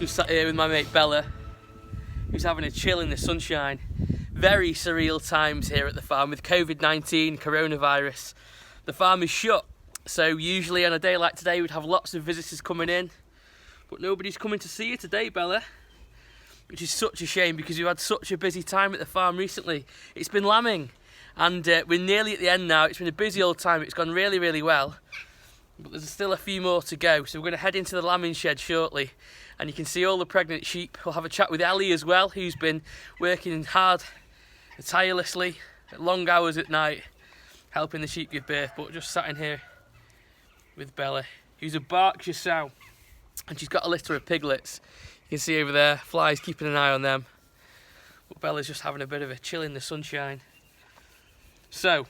Just sat here with my mate Bella, who's having a chill in the sunshine. Very surreal times here at the farm with COVID-19, coronavirus. The farm is shut, so usually on a day like today we'd have lots of visitors coming in, but nobody's coming to see you today, Bella, which is such a shame because we've had such a busy time at the farm recently. It's been lambing, and we're nearly at the end now. It's been a busy old time. It's gone really, really well, but there's still a few more to go, so we're going to head into the lambing shed shortly, and you can see all the pregnant sheep. We'll have a chat with Ellie as well, who's been working hard, tirelessly, at long hours at night, helping the sheep give birth. But just sat in here with Bella, who's a Berkshire sow, and she's got a litter of piglets. You can see over there, flies keeping an eye on them. But Bella's just having a bit of a chill in the sunshine. So,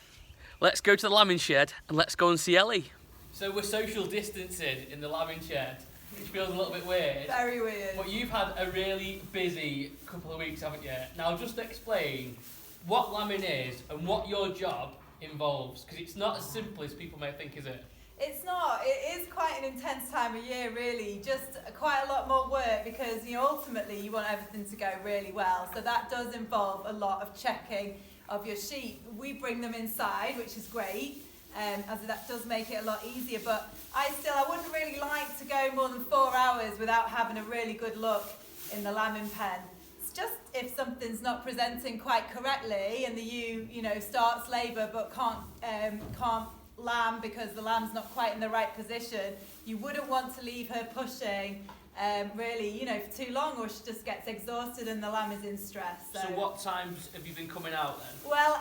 let's go to the lambing shed and let's go and see Ellie. So we're social distancing in the lambing shed, which feels a little bit weird. Very weird. But you've had a really busy couple of weeks, haven't you? Now just explain what lambing is and what your job involves, because it's not as simple as people may think, is it? It's not. It is quite an intense time of year, really. Just quite a lot more work because, ultimately you want everything to go really well. So that does involve a lot of checking of your sheep. We bring them inside, which is great. As that does make it a lot easier, but I wouldn't really like to go more than 4 hours without having a really good look in the lambing pen. It's just if something's not presenting quite correctly and the ewe, starts labour but can't lamb because the lamb's not quite in the right position, you wouldn't want to leave her pushing really, for too long, or she just gets exhausted and the lamb is in stress. So what times have you been coming out then? Well,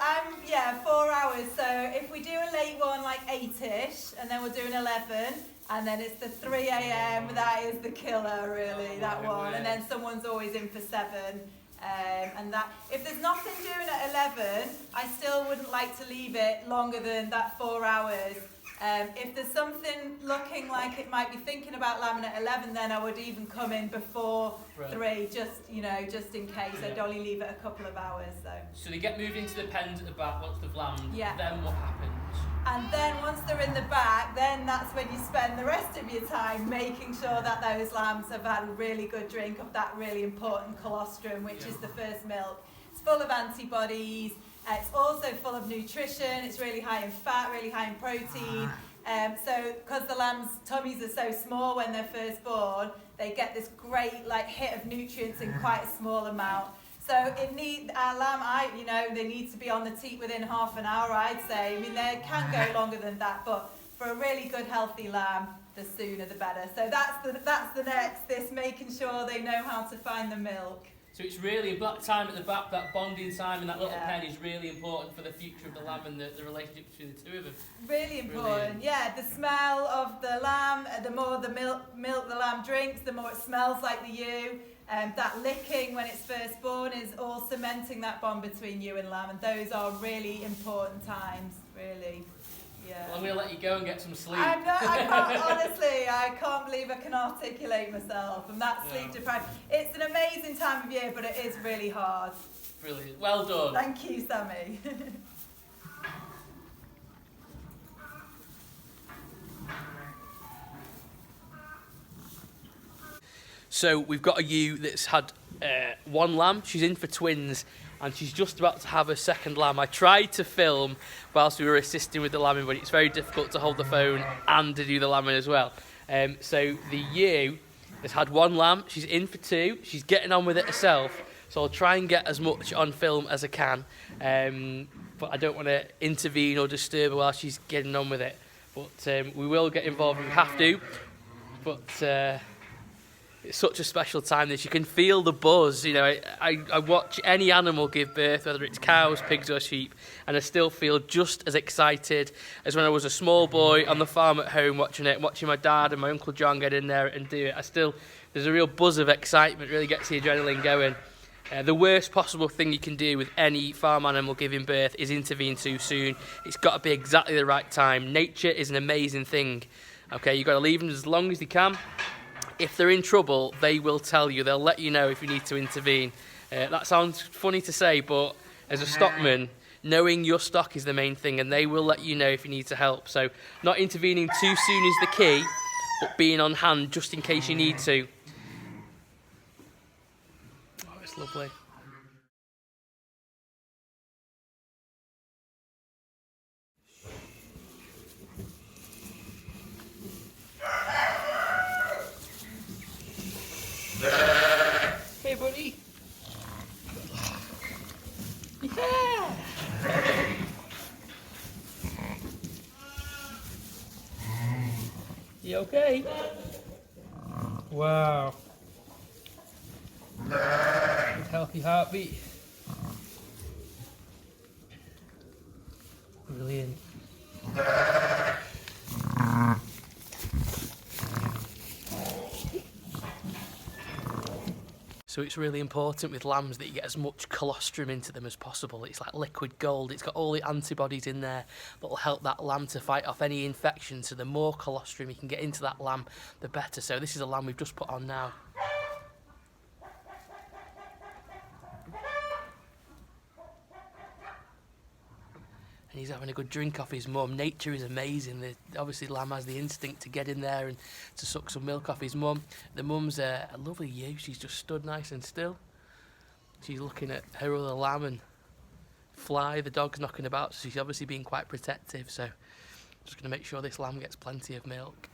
4 hours. So if we do a late one, like 8ish, and then we'll do an 11, and then it's the 3 a.m. That is the killer, really, that one. And then someone's always in for 7. And that, if there's nothing doing at 11, I still wouldn't like to leave it longer than that 4 hours. If there's something looking like it might be thinking about lambing at 11, then I would even come in before 3, just in case. I'd only leave it a couple of hours, though. So they get moved into the pens at the back once they've lambed. Yeah. Then what happens? And then once they're in the back, then that's when you spend the rest of your time making sure that those lambs have had a really good drink of that really important colostrum, which is the first milk. It's full of antibodies. It's also full of nutrition. It's really high in fat, really high in protein. So because the lambs' tummies are so small when they're first born, they get this great hit of nutrients in quite a small amount. So our lamb, they need to be on the teat within half an hour, I'd say. I mean, they can go longer than that, but for a really good, healthy lamb, the sooner the better. So that's the next, this making sure they know how to find the milk. So it's really that time at the back, that bonding time and that little pen is really important for the future of the lamb and the relationship between the two of them. Really important, yeah. The smell of the lamb, the more the milk the lamb drinks, the more it smells like the ewe. That licking when it's first born is all cementing that bond between you and lamb, and those are really important times, really. Yeah. Well, I'm going to let you go and get some sleep. I can't believe I can articulate myself. I'm that sleep deprived. It's an amazing time of year, but it is really hard. Brilliant. Well done. Thank you, Sammy. So we've got a ewe that's had one lamb. She's in for twins, and she's just about to have her second lamb. I tried to film whilst we were assisting with the lambing, but it's very difficult to hold the phone and to do the lambing as well. So the ewe has had one lamb. She's in for 2. She's getting on with it herself. So I'll try and get as much on film as I can. But I don't want to intervene or disturb her while she's getting on with it. But we will get involved if we have to. But it's such a special time this. You can feel the buzz. I watch any animal give birth, whether it's cows, pigs or sheep, and I still feel just as excited as when I was a small boy on the farm at home watching my dad and my Uncle John get in there and do it. There's a real buzz of excitement, really gets the adrenaline going. The worst possible thing you can do with any farm animal giving birth is intervene too soon. It's got to be exactly the right time. Nature is an amazing thing. Okay, you've got to leave them as long as you can. If they're in trouble, they will tell you. They'll let you know if you need to intervene. That sounds funny to say, but as a stockman, knowing your stock is the main thing, and they will let you know if you need to help. So not intervening too soon is the key, but being on hand just in case you need to. That's lovely. Hey, buddy. Yeah. You okay? Wow. Good healthy heartbeat. Brilliant. So it's really important with lambs that you get as much colostrum into them as possible. It's like liquid gold. It's got all the antibodies in there that will help that lamb to fight off any infection. So the more colostrum you can get into that lamb, the better. So this is a lamb we've just put on now. And he's having a good drink off his mum. Nature is amazing. Obviously, lamb has the instinct to get in there and to suck some milk off his mum. The mum's a lovely ewe. She's just stood nice and still. She's looking at her other lamb and Fly. The dog's knocking about, so she's obviously being quite protective. So just going to make sure this lamb gets plenty of milk.